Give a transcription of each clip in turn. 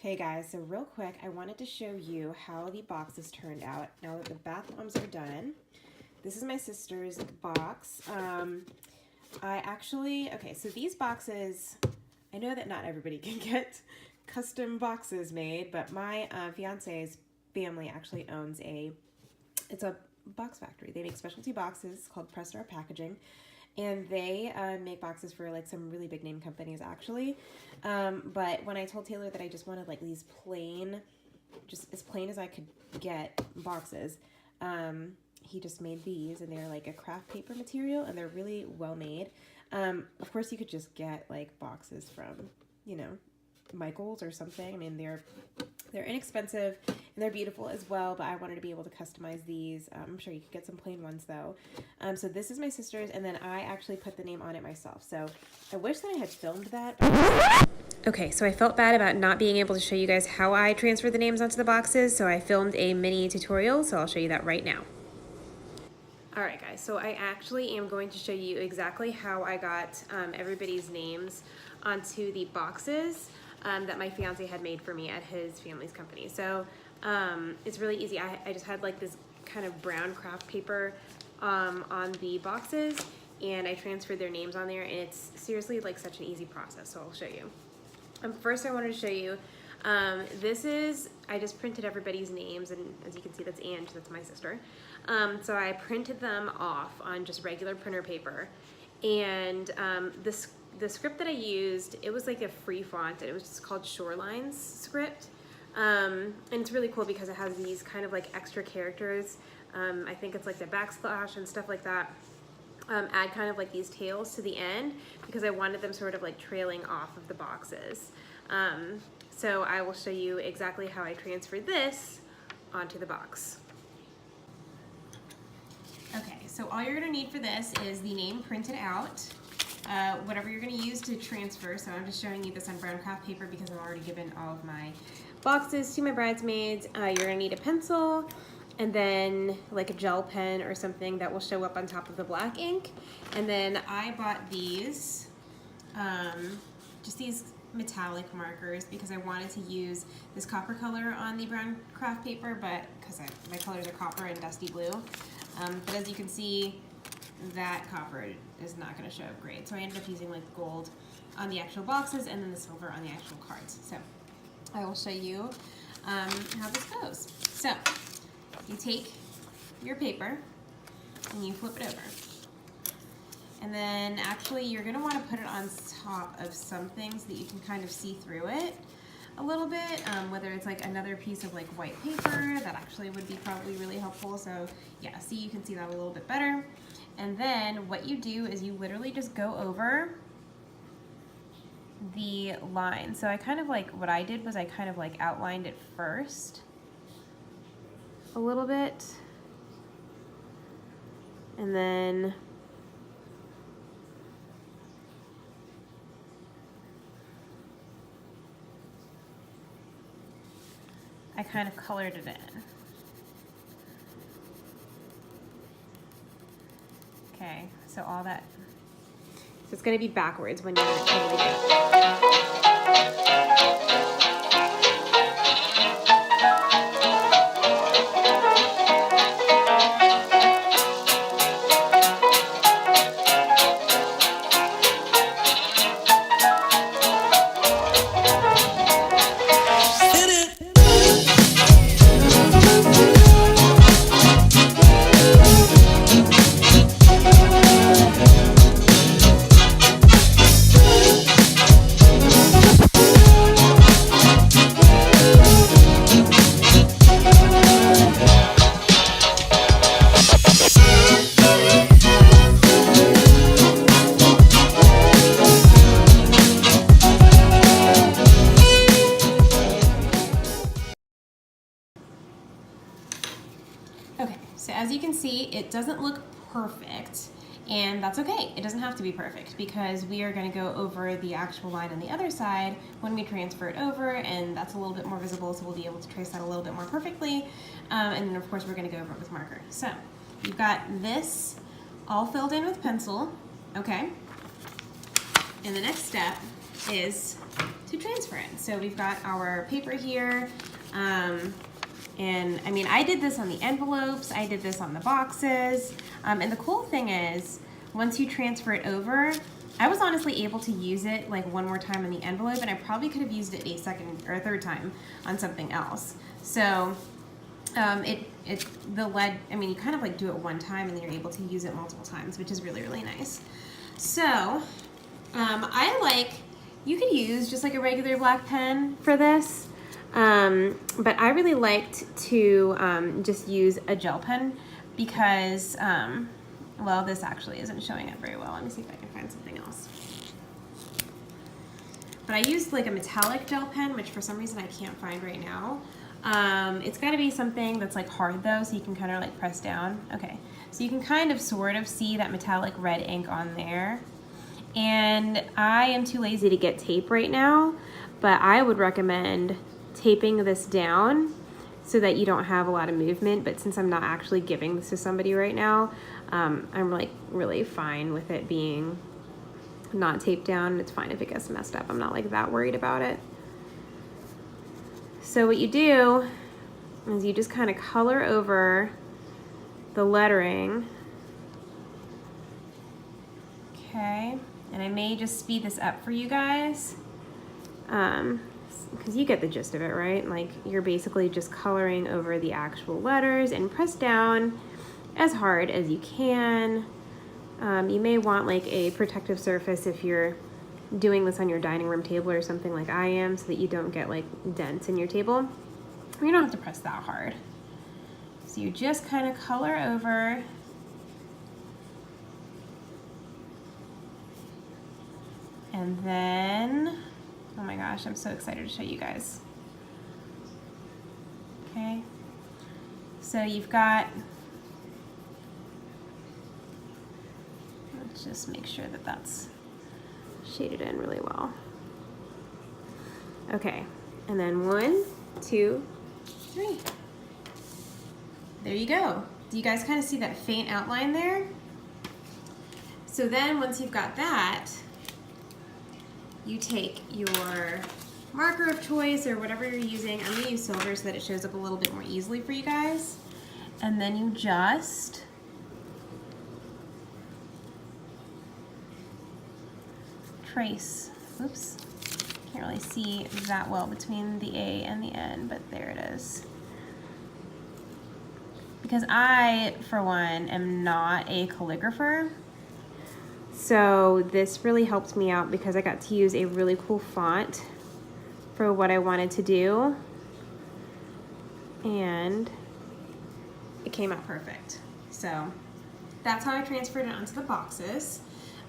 Okay guys, so real quick, I wanted to show you how the boxes turned out now that the bath bombs are done. This is my sister's box. So these boxes, I know that not everybody can get custom boxes made, but my fiance's family actually owns it's a box factory. They make specialty boxes called Press Star Packaging. And they make boxes for like some really big name companies actually. But when I told Taylor that I just wanted like these plain, just as plain as I could get boxes, he just made these, and they're like a craft paper material and they're really well made. Of course you could just get like boxes from, you know, Michael's or something. I mean, they're inexpensive and they're beautiful as well, but I wanted to be able to customize these. I'm sure you could get some plain ones though. So this is my sister's, and then I actually put the name on it myself. So I wish that I had filmed that. Okay, so I felt bad about not being able to show you guys how I transfer the names onto the boxes, so I filmed a mini tutorial, so I'll show you that right now. All right guys, so I actually am going to show you exactly how I got everybody's names onto the boxes that my fiance had made for me at his family's company. So it's really easy. I just had like this kind of brown craft paper on the boxes, and I transferred their names on there, and it's seriously like such an easy process, so I'll show you. First I wanted to show you, I just printed everybody's names, and as you can see, that's Ange, that's my sister. So I printed them off on just regular printer paper, and the script that I used, it was like a free font, and it was just called Shorelines script. And it's really cool because it has these kind of like extra characters. I think it's like the backslash and stuff like that. Add kind of like these tails to the end because I wanted them sort of like trailing off of the boxes. So I will show you exactly how I transferred this onto the box. Okay, so all you're gonna need for this is the name printed out. Whatever you're going to use to transfer. So I'm just showing you this on brown craft paper because I've already given all of my boxes to my bridesmaids. You're going to need a pencil and then like a gel pen or something that will show up on top of the black ink. And then I bought these, just these metallic markers because I wanted to use this copper color on the brown craft paper, but because my colors are copper and dusty blue. But as you can see, that copper is not going to show up great. So I ended up using like gold on the actual boxes and then the silver on the actual cards. So I will show you how this goes. So you take your paper and you flip it over. And then actually you're going to want to put it on top of something so that you can kind of see through it a little bit, whether it's like another piece of like white paper, that actually would be probably really helpful. So yeah, see, you can see that a little bit better. And then what you do is you literally just go over the line. So I kind of like, what I did was I kind of like outlined it first a little bit, and then I kind of colored it in. Okay, so all that, so it's going to be backwards when you're totally done. Okay, so as you can see, it doesn't look perfect, and that's okay. It doesn't have to be perfect because we are going to go over the actual line on the other side when we transfer it over, and that's a little bit more visible, so we'll be able to trace that a little bit more perfectly. And then of course we're going to go over it with marker. So you've got this all filled in with pencil, okay? And the next step is to transfer in. So we've got our paper here. And I mean, I did this on the envelopes, I did this on the boxes. And the cool thing is, once you transfer it over, I was honestly able to use it like one more time on the envelope, and I probably could have used it a second or a third time on something else. So the lead, I mean, you kind of like do it one time and then you're able to use it multiple times, which is really, really nice. So you could use just like a regular black pen for this, but I really liked to just use a gel pen because, well, this actually isn't showing up very well. Let me see if I can find something else. But I used like a metallic gel pen, which for some reason I can't find right now. It's got to be something that's like hard though, so you can kind of like press down. Okay, so you can kind of sort of see that metallic red ink on there. And I am too lazy to get tape right now, but I would recommend taping this down so that you don't have a lot of movement. But since I'm not actually giving this to somebody right now, I'm like really fine with it being not taped down. It's fine if it gets messed up. I'm not like that worried about it. So what you do is you just kind of color over the lettering. Okay, and I may just speed this up for you guys, because you get the gist of it, right? Like you're basically just coloring over the actual letters, and press down as hard as you can. You may want like a protective surface if you're doing this on your dining room table or something like I am, so that you don't get like dents in your table. You don't have to press that hard. So you just kind of color over. And then, oh my gosh, I'm so excited to show you guys. Okay, so you've got, let's just make sure that that's shaded in really well. Okay, and then 1, 2, 3. There you go. Do you guys kind of see that faint outline there? So then once you've got that, you take your marker of choice or whatever you're using. I'm going to use silver so that it shows up a little bit more easily for you guys. And then you just trace. Oops, can't really see that well between the A and the N, but there it is. Because I, for one, am not a calligrapher, so this really helped me out because I got to use a really cool font for what I wanted to do, and it came out perfect. So that's how I transferred it onto the boxes.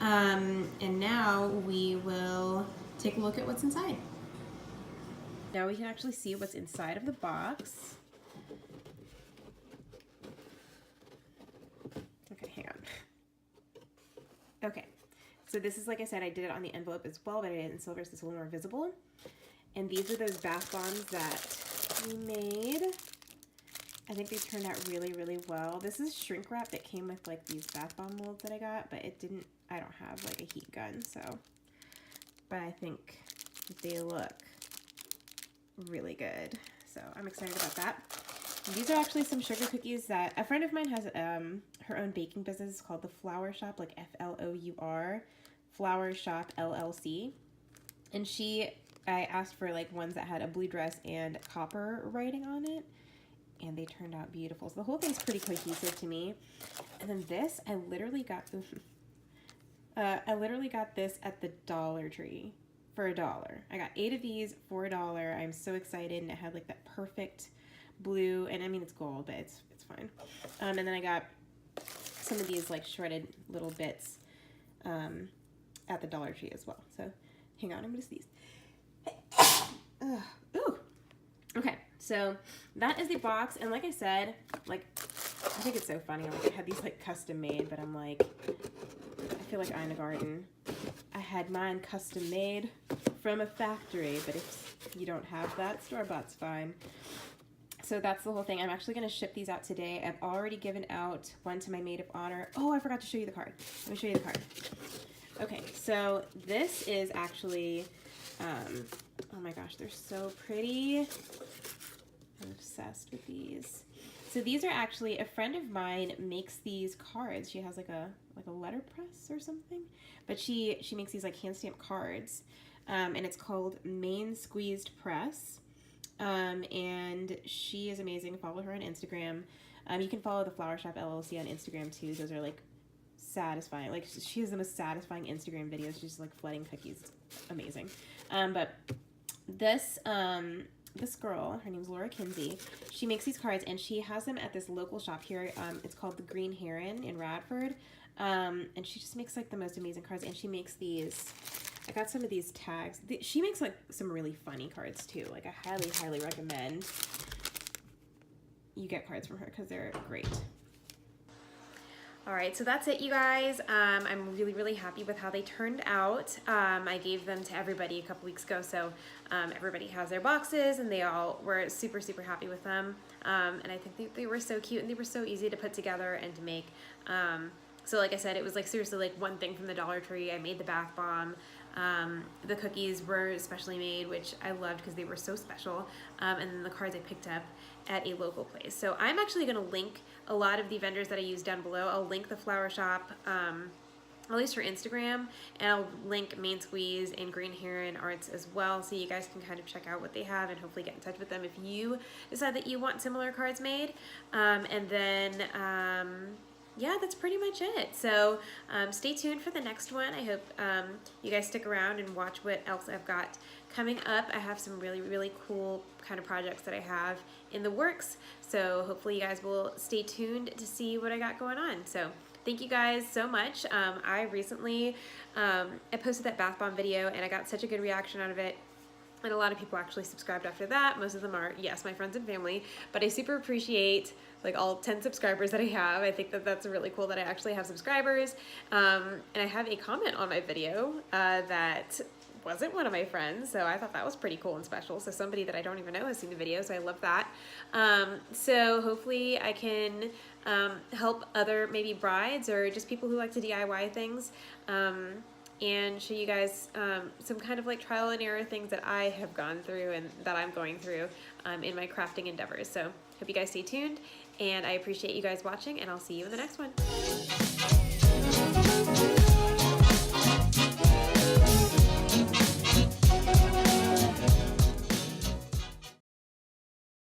And now we will take a look at what's inside. Now we can actually see what's inside of the box. Okay, hang on. Okay, so this is, like I said, I did it on the envelope as well, but I did it in silver so it's a little more visible. And these are those bath bombs that we made. I think they turned out really, really well. This is shrink wrap that came with like these bath bomb molds that I got, but it didn't, I don't have like a heat gun, so, but I think they look really good. So I'm excited about that. These are actually some sugar cookies that a friend of mine has her own baking business called The Flour Shop, like F-L-O-U-R, Flour Shop LLC. And I asked for like ones that had a blue dress and copper writing on it, and they turned out beautiful. So the whole thing's pretty cohesive to me. And then this, I literally got this at the Dollar Tree for $1. I got 8 of these for $1. I'm so excited, and it had like that perfect blue, and I mean it's gold, but it's fine. And then I got some of these like shredded little bits at the Dollar Tree as well. So hang on, I'm gonna sneeze. Ooh. Okay, so that is the box, and like I said, like I think it's so funny. Like I had these like custom made, but I'm like, I feel like Ina Garden. I had mine custom made from a factory, but if you don't have that, store-bought's fine. So that's the whole thing. I'm actually going to ship these out today. I've already given out one to my maid of honor. Oh, I forgot to show you the card. Let me show you the card. Okay, so this is actually Oh my gosh, they're so pretty. I'm obsessed with these. So these are actually, a friend of mine makes these cards. She has like a letterpress or something, but she makes these like hand stamped cards, and it's called Main Squeezed Press. And she is amazing. Follow her on Instagram. You can follow the Flower Shop LLC on Instagram too. Those are like satisfying. Like she has the most satisfying Instagram videos. She's just like flooding cookies. It's amazing. But this girl, her name's Laura Kinsey. She makes these cards and she has them at this local shop here. It's called the Green Heron in Radford. And she just makes like the most amazing cards. And she makes these. I got some of these tags. She makes like some really funny cards too. Like I highly, highly recommend you get cards from her because they're great. All right, so that's it, you guys. I'm really, really happy with how they turned out. I gave them to everybody a couple weeks ago, so everybody has their boxes, and they all were super, super happy with them. And I think they were so cute, and they were so easy to put together and to make. So like I said, it was like seriously like one thing from the Dollar Tree. I made the bath bomb. The cookies were specially made, which I loved because they were so special. And then the cards I picked up at a local place. So I'm actually going to link a lot of the vendors that I use down below. I'll link the Flower Shop, at least for Instagram, and I'll link Main Squeeze and Green Heron Arts as well, so you guys can kind of check out what they have and hopefully get in touch with them if you decide that you want similar cards made. And then yeah, that's pretty much it. So stay tuned for the next one. I hope you guys stick around and watch what else I've got coming up. I have some really, really cool kind of projects that I have in the works. So hopefully you guys will stay tuned to see what I got going on. So thank you guys so much. I recently, I posted that bath bomb video and I got such a good reaction out of it. And a lot of people actually subscribed after that. Most of them are, yes, my friends and family, but I super appreciate like all 10 subscribers that I have. I think that that's really cool that I actually have subscribers. And I have a comment on my video that wasn't one of my friends, so I thought that was pretty cool and special. So somebody that I don't even know has seen the video, so I love that. So hopefully I can help other maybe brides or just people who like to DIY things, and show you guys some kind of like trial and error things that I have gone through and that I'm going through in my crafting endeavors. So hope you guys stay tuned, and I appreciate you guys watching, and I'll see you in the next one.